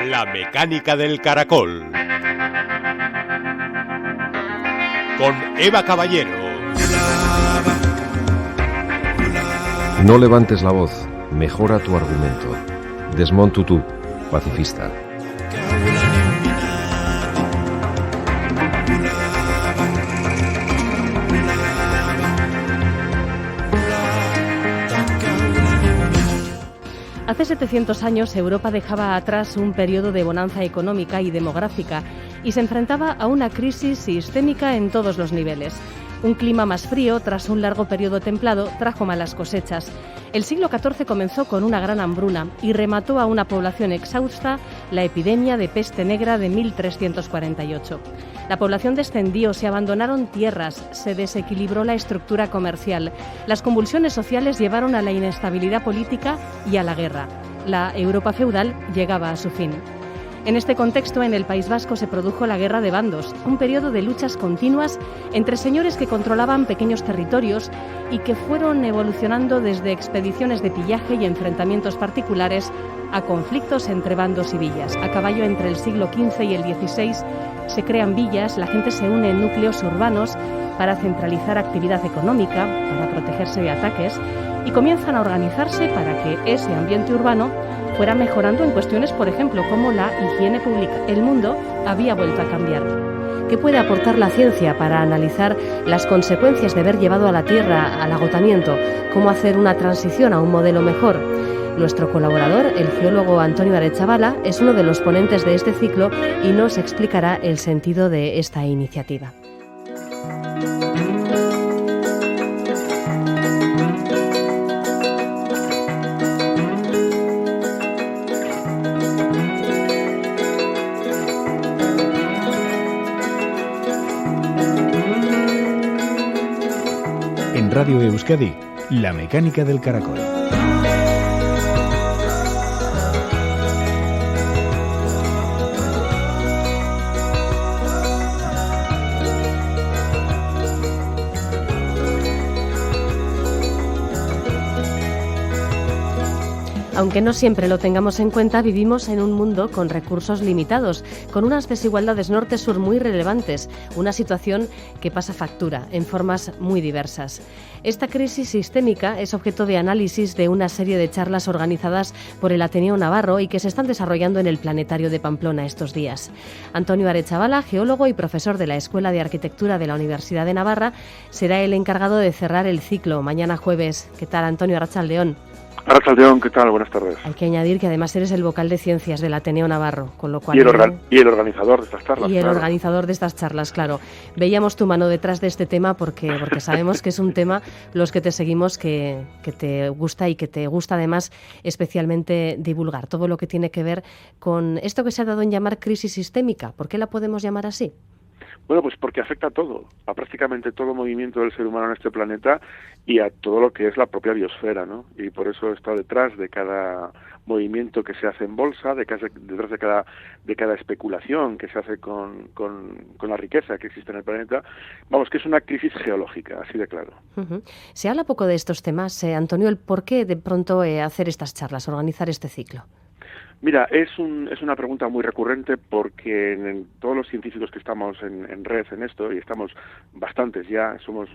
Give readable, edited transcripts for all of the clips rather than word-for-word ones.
La mecánica del caracol. Con Eva Caballero. No levantes la voz, mejora tu argumento. Desmond Tutu, pacifista. Hace 700 años Europa dejaba atrás un periodo de bonanza económica y demográfica y se enfrentaba a una crisis sistémica en todos los niveles. Un clima más frío, tras un largo periodo templado, trajo malas cosechas. El siglo XIV comenzó con una gran hambruna y remató a una población exhausta la epidemia de peste negra de 1348. La población descendió, se abandonaron tierras, se desequilibró la estructura comercial. Las convulsiones sociales llevaron a la inestabilidad política y a la guerra. La Europa feudal llegaba a su fin. En este contexto, en el País Vasco se produjo la Guerra de Bandos, un periodo de luchas continuas entre señores que controlaban pequeños territorios y que fueron evolucionando desde expediciones de pillaje y enfrentamientos particulares a conflictos entre bandos y villas. A caballo entre el siglo XV y el XVI se crean villas, la gente se une en núcleos urbanos para centralizar actividad económica, para protegerse de ataques y comienzan a organizarse para que ese ambiente urbano fuera mejorando en cuestiones, por ejemplo, como la higiene pública. El mundo había vuelto a cambiar. ¿Qué puede aportar la ciencia para analizar las consecuencias de haber llevado a la Tierra al agotamiento? ¿Cómo hacer una transición a un modelo mejor? Nuestro colaborador, el geólogo Antonio Arechavala, es uno de los ponentes de este ciclo y nos explicará el sentido de esta iniciativa. En Radio Euskadi, La mecánica del caracol. Aunque no siempre lo tengamos en cuenta, vivimos en un mundo con recursos limitados, con unas desigualdades norte-sur muy relevantes, una situación que pasa factura en formas muy diversas. Esta crisis sistémica es objeto de análisis de una serie de charlas organizadas por el Ateneo Navarro y que se están desarrollando en el Planetario de Pamplona estos días. Antonio Arechavala, geólogo y profesor de la Escuela de Arquitectura de la Universidad de Navarra, será el encargado de cerrar el ciclo mañana jueves. ¿Qué tal, Antonio? Arratsaldeón. Arratsaldeón, ¿qué tal? Buenas tardes. Hay que añadir que además eres el vocal de ciencias del Ateneo Navarro, con lo cual... Y el organizador de estas charlas. Y el organizador de estas charlas, claro. Veíamos tu mano detrás de este tema porque sabemos que es un tema, los que te seguimos, que te gusta y que te gusta además especialmente divulgar. Todo lo que tiene que ver con esto que se ha dado en llamar crisis sistémica. ¿Por qué la podemos llamar así? Bueno, pues porque afecta a todo, a prácticamente todo movimiento del ser humano en este planeta y a todo lo que es la propia biosfera, ¿no? Y por eso está detrás de cada movimiento que se hace en bolsa, detrás de cada especulación que se hace con la riqueza que existe en el planeta. Vamos, que es una crisis geológica, así de claro. Uh-huh. Se habla poco de estos temas, Antonio, el por qué de pronto hacer estas charlas, organizar este ciclo. Mira, es una pregunta muy recurrente porque en todos los científicos que estamos en red en esto, y estamos bastantes ya, somos,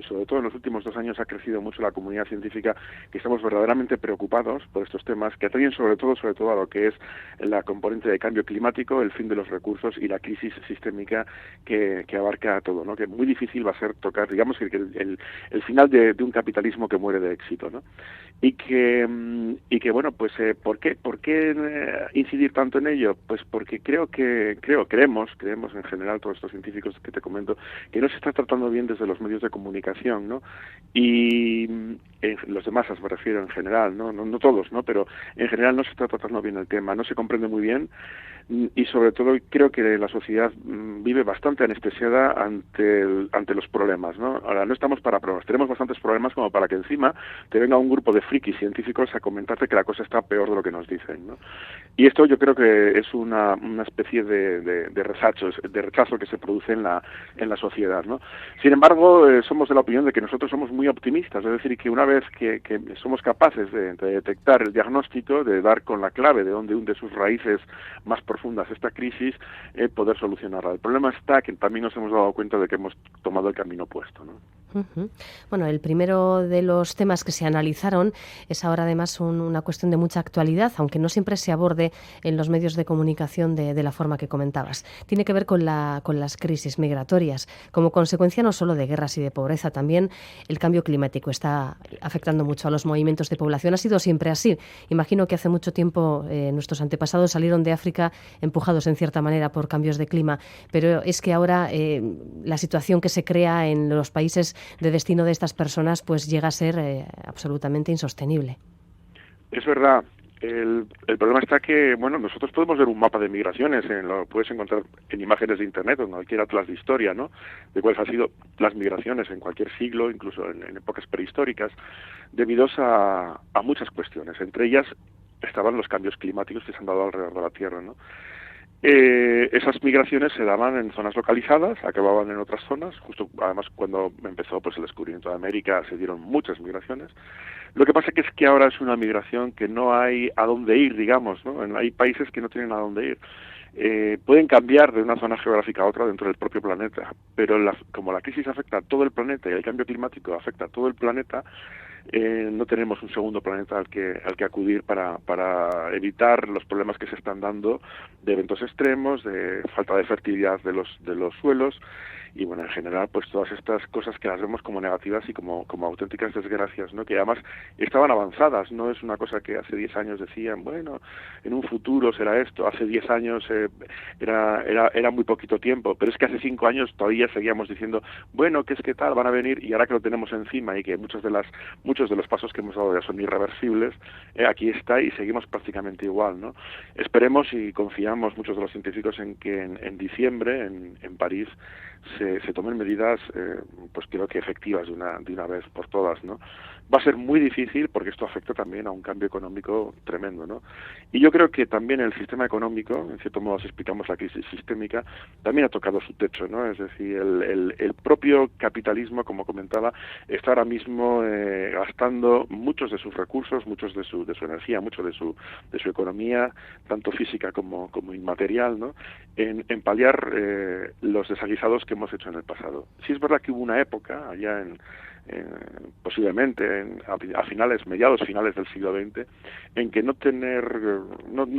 sobre todo en los últimos 2 años ha crecido mucho la comunidad científica, que estamos verdaderamente preocupados por estos temas, que atañen sobre todo a lo que es la componente de cambio climático, el fin de los recursos y la crisis sistémica que abarca a todo, ¿no? Que muy difícil va a ser tocar, digamos, que el final de un capitalismo que muere de éxito, ¿no? Y que bueno, pues ¿por qué incidir tanto en ello? Pues porque creemos en general, todos estos científicos que te comento, que no se está tratando bien desde los medios de comunicación, ¿no? Y los de masas me refiero en general, no todos, ¿no? Pero en general no se está tratando bien el tema, no se comprende muy bien y sobre todo creo que la sociedad vive bastante anestesiada ante los problemas, ¿no? Ahora no estamos para problemas, tenemos bastantes problemas como para que encima te venga un grupo de frikis científicos a comentarte que la cosa está peor de lo que nos dicen, ¿no? Y esto yo creo que es una especie de rechazo que se produce en la sociedad, ¿no? Sin embargo, somos de la opinión de que nosotros somos muy optimistas, es decir, que una vez que somos capaces de detectar el diagnóstico, de dar con la clave de dónde hunde sus raíces más profundas esta crisis, poder solucionarla. El problema está que también nos hemos dado cuenta de que hemos tomado el camino opuesto, ¿no? Bueno, el primero de los temas que se analizaron es ahora además una cuestión de mucha actualidad, aunque no siempre se aborde en los medios de comunicación de la forma que comentabas. Tiene que ver con las crisis migratorias. Como consecuencia no solo de guerras y de pobreza, también el cambio climático está afectando mucho a los movimientos de población. Ha sido siempre así. Imagino que hace mucho tiempo nuestros antepasados salieron de África empujados en cierta manera por cambios de clima, pero es que ahora la situación que se crea en los países de destino de estas personas pues llega a ser absolutamente insostenible. Es verdad. El problema está que, bueno, nosotros podemos ver un mapa de migraciones, lo puedes encontrar en imágenes de internet o en cualquier atlas de historia, ¿no? De cuáles han sido las migraciones en cualquier siglo, incluso en épocas prehistóricas, debido a muchas cuestiones. Entre ellas estaban los cambios climáticos que se han dado alrededor de la Tierra, ¿no? Esas migraciones se daban en zonas localizadas, acababan en otras zonas. Justo además cuando empezó pues el descubrimiento de América se dieron muchas migraciones. Lo que pasa es que ahora es una migración que no hay a dónde ir, digamos, ¿no? Hay países que no tienen a dónde ir. Pueden cambiar de una zona geográfica a otra dentro del propio planeta, pero como la crisis afecta a todo el planeta y el cambio climático afecta a todo el planeta, no tenemos un segundo planeta al que acudir para evitar los problemas que se están dando de eventos extremos, de falta de fertilidad de los suelos y bueno, en general pues todas estas cosas que las vemos como negativas y como auténticas desgracias, ¿no? Que además estaban avanzadas, no es una cosa que hace 10 años decían, bueno, en un futuro será esto, hace 10 años era muy poquito tiempo, pero es que hace 5 años todavía seguíamos diciendo, bueno, que es que tal, van a venir, y ahora que lo tenemos encima y que muchos de los pasos que hemos dado ya son irreversibles, aquí está y seguimos prácticamente igual, ¿no? Esperemos y confiamos muchos de los científicos en que en diciembre en París se tomen medidas, pues creo que efectivas de una vez por todas, ¿no? Va a ser muy difícil porque esto afecta también a un cambio económico tremendo, ¿no? Y yo creo que también el sistema económico, en cierto modo si explicamos la crisis sistémica, también ha tocado su techo, ¿no? Es decir, el propio capitalismo, como comentaba, está ahora mismo gastando muchos de sus recursos, muchos de su energía, mucho de su economía, tanto física como inmaterial, ¿no? En paliar los desaguisados que hemos hecho en el pasado. Sí es verdad que hubo una época allá posiblemente a mediados finales del siglo XX, en que no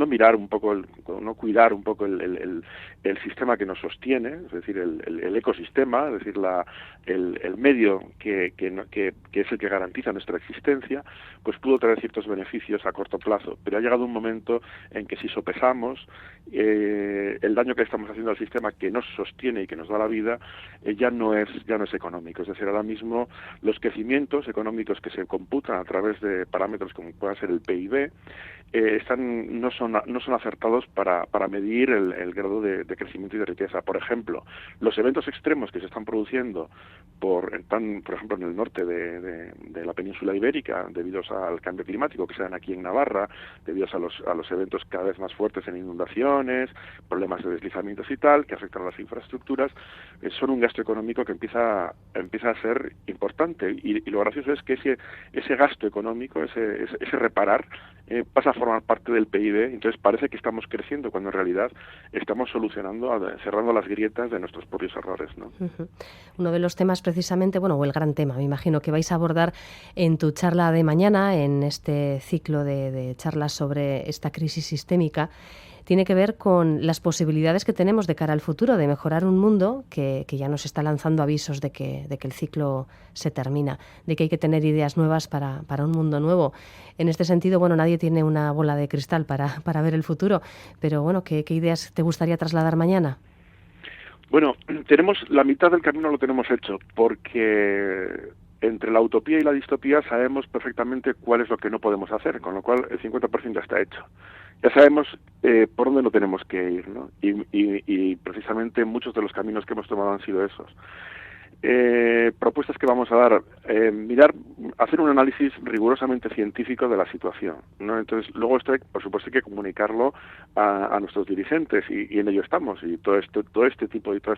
mirar un poco, no cuidar un poco el sistema que nos sostiene, es decir, el ecosistema, es decir, el medio que es el que garantiza nuestra existencia, pues pudo traer ciertos beneficios a corto plazo, pero ha llegado un momento en que si sopesamos el daño que estamos haciendo al sistema que nos sostiene y que nos da la vida, ya no es económico. Es decir, ahora mismo los crecimientos económicos que se computan a través de parámetros como pueda ser el PIB no son acertados para medir el grado de crecimiento y de riqueza. Por ejemplo, los eventos extremos que se están produciendo por ejemplo en el norte de la península ibérica debido al cambio climático que se dan aquí en Navarra, debido a los eventos cada vez más fuertes en inundaciones, problemas de deslizamientos y tal, que afectan a las infraestructuras, son un gasto económico que empieza a ser importante y lo gracioso es que ese gasto económico, ese reparar, pasa a formar parte del PIB, entonces parece que estamos creciendo cuando en realidad estamos cerrando las grietas de nuestros propios errores, ¿no? Uno de los temas precisamente, o el gran tema, me imagino, que vais a abordar en tu charla de mañana, en este ciclo de charlas sobre esta crisis sistémica, tiene que ver con las posibilidades que tenemos de cara al futuro de mejorar un mundo que ya nos está lanzando avisos de que el ciclo se termina, de que hay que tener ideas nuevas para un mundo nuevo. En este sentido, nadie tiene una bola de cristal para ver el futuro, pero ¿qué ideas te gustaría trasladar mañana? Bueno, tenemos la mitad del camino lo tenemos hecho, porque entre la utopía y la distopía sabemos perfectamente cuál es lo que no podemos hacer, con lo cual el 50% ya está hecho. Ya sabemos por dónde no tenemos que ir, ¿no? Y precisamente muchos de los caminos que hemos tomado han sido esos. propuestas que vamos a dar, hacer un análisis rigurosamente científico de la situación, ¿no? Entonces, luego esto, por supuesto, hay que comunicarlo a nuestros dirigentes y en ello estamos. Y todo este tipo y todo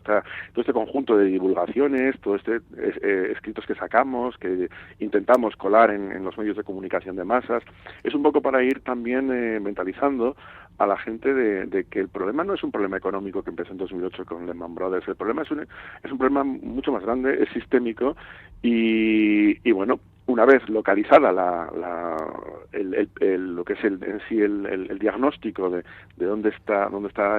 este conjunto de divulgaciones, todo escritos que sacamos, que intentamos colar en los medios de comunicación de masas, es un poco para ir también mentalizando a la gente de que el problema no es un problema económico que empezó en 2008 con Lehman Brothers. El problema es un problema mucho más grande, es sistémico y bueno, una vez localizada lo que es el diagnóstico de dónde está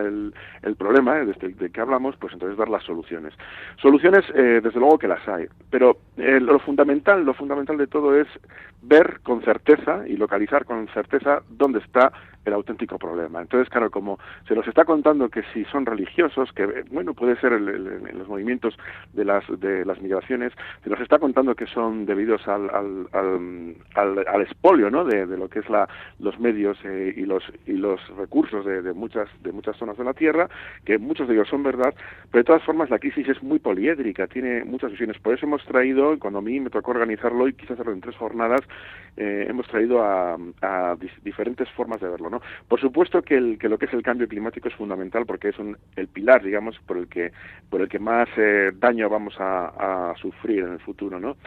el problema, de qué hablamos, pues entonces dar las soluciones. Soluciones, desde luego que las hay, pero lo fundamental de todo es ver con certeza y localizar con certeza dónde está el auténtico problema. Entonces, claro, como se nos está contando que si son religiosos, que bueno, puede ser en los movimientos de las migraciones, se nos está contando que son debidos al expolio, ¿no?, de lo que es los medios y los recursos de muchas zonas de la Tierra, que muchos de ellos son verdad, pero de todas formas la crisis es muy poliédrica, tiene muchas visiones. Por eso hemos traído, cuando a mí me tocó organizarlo y quise hacerlo en 3 jornadas, hemos traído a diferentes formas de verlo, ¿no? Por supuesto que lo que es el cambio climático es fundamental porque es el pilar, digamos, por el que más daño vamos a sufrir en el futuro, ¿no?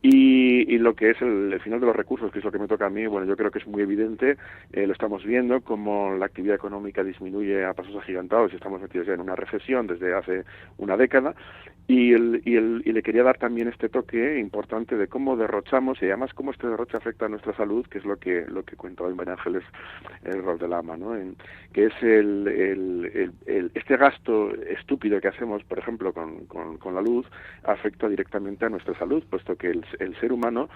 Y lo que es el final de los recursos, que es lo que me toca a mí, bueno, yo creo que es muy evidente, lo estamos viendo, como la actividad económica disminuye a pasos agigantados y estamos metidos ya en una recesión desde hace una década, y le quería dar también este toque importante de cómo derrochamos y además cómo este derroche afecta a nuestra salud, que es lo que cuenta hoy María Ángeles Valdelama, ¿no? Que es este gasto estúpido que hacemos, por ejemplo, con la luz, afecta directamente a nuestra salud, puesto que el ser humano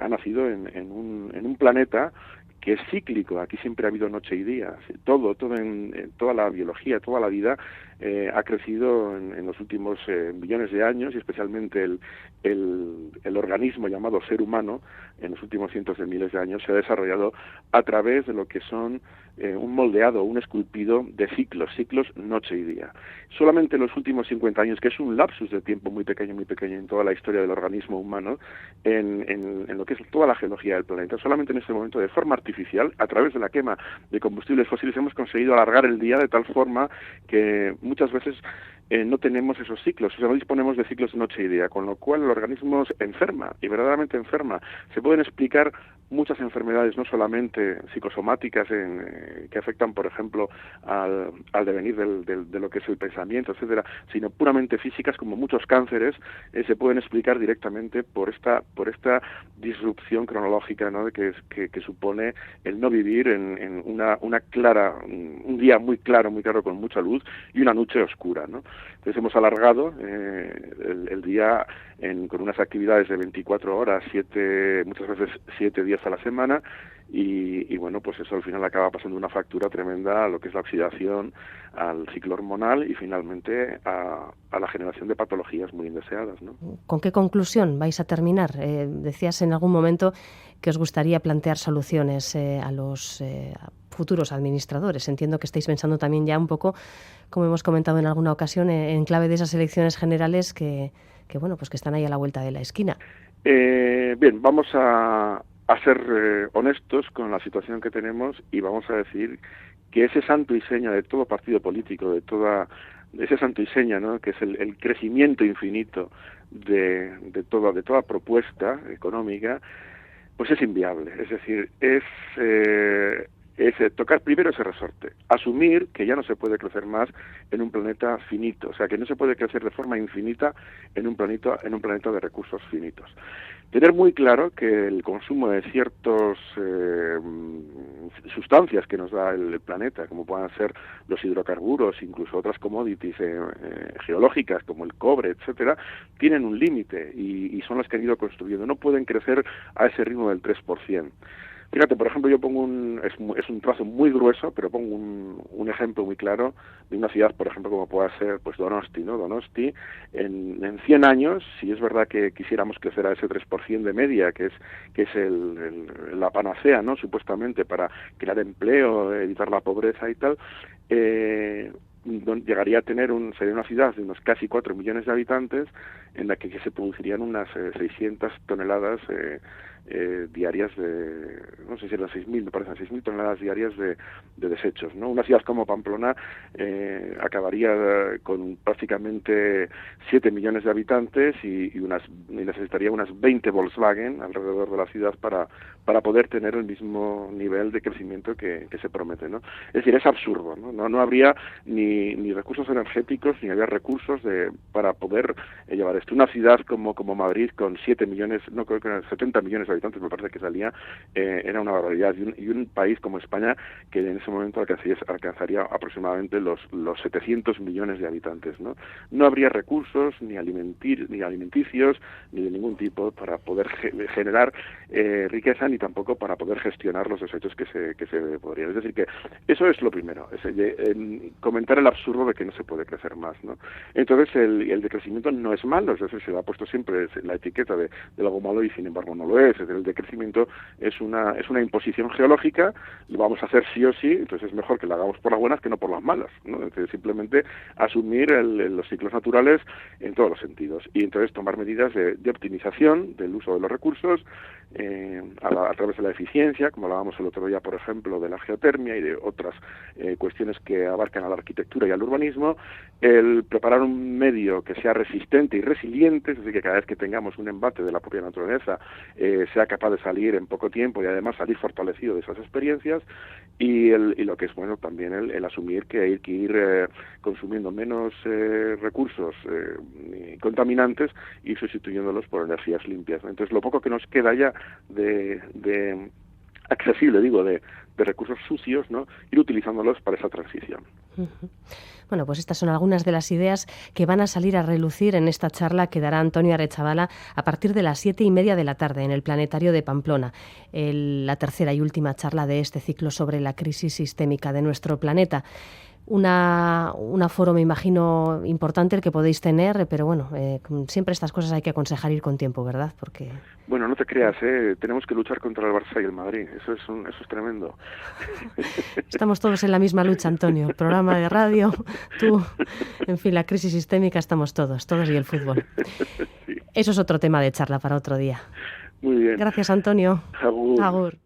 ha nacido en un planeta que es cíclico. Aquí siempre ha habido noche y día. Todo en toda la biología, toda la vida ha crecido en los últimos millones de años, y especialmente el organismo llamado ser humano en los últimos cientos de miles de años se ha desarrollado a través de lo que son un moldeado, un esculpido de ciclos noche y día. Solamente en los últimos 50 años, que es un lapsus de tiempo muy pequeño en toda la historia del organismo humano, en lo que es toda la geología del planeta, solamente en este momento, de forma artificial, a través de la quema de combustibles fósiles, hemos conseguido alargar el día de tal forma que muchas veces no tenemos esos ciclos, o sea, no disponemos de ciclos de noche y día, con lo cual el organismo enferma, y verdaderamente enferma. Se pueden explicar muchas enfermedades, no solamente psicosomáticas, que afectan, por ejemplo, al devenir de lo que es el pensamiento, etcétera, sino puramente físicas, como muchos cánceres, se pueden explicar directamente por esta disrupción cronológica, ¿no?, que supone el no vivir en un día muy claro con mucha luz y una noche oscura, ¿no? Entonces hemos alargado el día con unas actividades de 24 horas, muchas veces 7 días a la semana, y bueno, pues eso al final acaba pasando una factura tremenda a lo que es la oxidación, al ciclo hormonal y finalmente a la generación de patologías muy indeseadas, ¿no? ¿Con qué conclusión vais a terminar? Decías en algún momento que os gustaría plantear soluciones a los futuros administradores. Entiendo que estáis pensando también ya un poco, como hemos comentado en alguna ocasión, en clave de esas elecciones generales que bueno, pues que están ahí a la vuelta de la esquina. Bien, vamos a ser honestos con la situación que tenemos y vamos a decir que ese santo y seña de todo partido político, de ese santo y seña, ¿no?, que es el crecimiento infinito de toda propuesta económica, pues es inviable. Es decir, es tocar primero ese resorte, asumir que ya no se puede crecer más en un planeta finito, o sea, que no se puede crecer de forma infinita en un planeta de recursos finitos. Tener muy claro que el consumo de ciertas sustancias que nos da el planeta, como puedan ser los hidrocarburos, incluso otras commodities geológicas como el cobre, etcétera, tienen un límite y son las que han ido construyendo. No pueden crecer a ese ritmo del 3%. Fíjate, por ejemplo, yo pongo es un trazo muy grueso, pero pongo un ejemplo muy claro de una ciudad, por ejemplo, como pueda ser pues Donosti, ¿no? Donosti, en 100 años, si es verdad que quisiéramos crecer a ese 3% de media, que es la panacea, ¿no?, supuestamente para crear empleo, evitar la pobreza y tal, llegaría a tener sería una ciudad de unos casi 4 millones de habitantes, en la que se producirían unas 600 toneladas diarias no sé si eran 6.000, me parece, 6.000 toneladas diarias de desechos, ¿no? Una ciudad como Pamplona acabaría con prácticamente 7 millones de habitantes y necesitaría unas 20 Volkswagen alrededor de la ciudad para poder tener el mismo nivel de crecimiento que se promete, ¿no? Es decir, es absurdo, ¿no? No habría ni recursos energéticos, ni había recursos para poder llevar esto. Una ciudad como Madrid, con 7 millones, no creo que eran 70 millones de habitantes, me parece que salía, era una barbaridad. Y un país como España, que en ese momento alcanzaría aproximadamente los 700 millones de habitantes, ¿no? No habría recursos ni alimenticios, ni de ningún tipo para poder generar riqueza, ni tampoco para poder gestionar los desechos que se podrían. Es decir, que eso es lo primero, comentar el absurdo de que no se puede crecer más, ¿no? Entonces, el decrecimiento no es malo, es decir, se le ha puesto siempre la etiqueta de algo malo y sin embargo no lo es. Es decir, el decrecimiento es una imposición geológica, lo vamos a hacer sí o sí, entonces es mejor que lo hagamos por las buenas que no por las malas, ¿no? Es decir, simplemente asumir los ciclos naturales en todos los sentidos y entonces tomar medidas de optimización del uso de los recursos a través de la eficiencia, como hablábamos el otro día, por ejemplo, de la geotermia y de otras cuestiones que abarcan a la arquitectura y al urbanismo, el preparar un medio que sea resistente y resiliente, es decir, que cada vez que tengamos un embate de la propia naturaleza sea capaz de salir en poco tiempo y además salir fortalecido de esas experiencias, y lo que es bueno también el asumir que hay que ir consumiendo menos recursos contaminantes y sustituyéndolos por energías limpias, ¿no? Entonces, lo poco que nos queda ya de accesible, de recursos sucios, ¿no?, ir utilizándolos para esa transición. Bueno, pues estas son algunas de las ideas que van a salir a relucir en esta charla que dará Antonio Arechavala a partir de las 7:30 de la tarde en el Planetario de Pamplona, la tercera y última charla de este ciclo sobre la crisis sistémica de nuestro planeta. Un aforo, me imagino, importante el que podéis tener, pero bueno, siempre estas cosas hay que aconsejar ir con tiempo, ¿verdad? Porque... Bueno, no te creas, tenemos que luchar contra el Barça y el Madrid, eso es tremendo. Estamos todos en la misma lucha, Antonio, programa de radio, tú, en fin, la crisis sistémica, estamos todos y el fútbol. Sí. Eso es otro tema de charla para otro día. Muy bien. Gracias, Antonio. Agur. Agur.